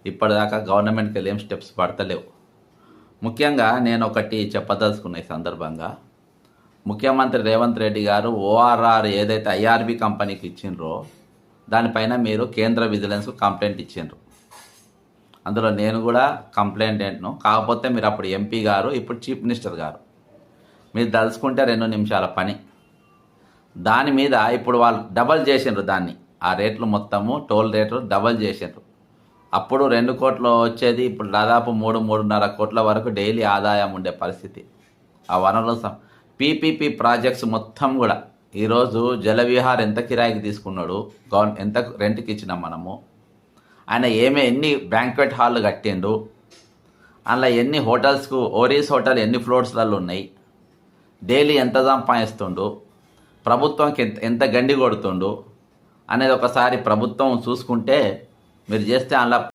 ఇప్పటిదాకా గవర్నమెంట్కి వెళ్ళి ఏం స్టెప్స్ పడతలేవు. ముఖ్యంగా నేను ఒకటి చెప్పదలుచుకున్న ఈ సందర్భంగా, ముఖ్యమంత్రి రేవంత్ రెడ్డి గారు ఓఆర్ఆర్ ఏదైతే ఐఆర్బి కంపెనీకి ఇచ్చిండ్రో దానిపైన మీరు కేంద్ర విజిలెన్స్కు కంప్లైంట్ ఇచ్చిండ్రు. అందులో నేను కూడా కంప్లైంటెంట్ను. కాకపోతే మీరు అప్పుడు ఎంపీ గారు, ఇప్పుడు చీఫ్ మినిస్టర్ గారు. మీరు తలుచుకుంటే 2 నిమిషాల పని. దాని మీద ఇప్పుడు వాళ్ళు డబల్ చేసిండ్రు దాన్ని. ఆ రేట్లు మొత్తము టోల్ రేట్లు డబల్ చేసిండ్రు. అప్పుడు 2 కోట్లు వచ్చేది, ఇప్పుడు దాదాపు 3-3.5 కోట్ల వరకు డైలీ ఆదాయం ఉండే పరిస్థితి. ఆ వనరులు పీపీపీ ప్రాజెక్ట్స్ మొత్తం కూడా ఈరోజు జలవిహార్ ఎంత కిరాయికి తీసుకున్నాడు, ఎంత రెంట్కి ఇచ్చినాం మనము, ఆయన ఎన్ని బ్యాంక్వెట్ హాల్లు కట్టిండు, అందులో ఎన్ని హోటల్స్కు, ఓరీస్ హోటల్ ఎన్ని ఫ్లోర్స్లలో ఉన్నాయి, డైలీ ఎంత సంపాదిస్తుండు, ప్రభుత్వంకి ఎంత గండి కొడుతుండు అనేది ఒకసారి ప్రభుత్వం చూసుకుంటే, మీరు చేస్తే అందులో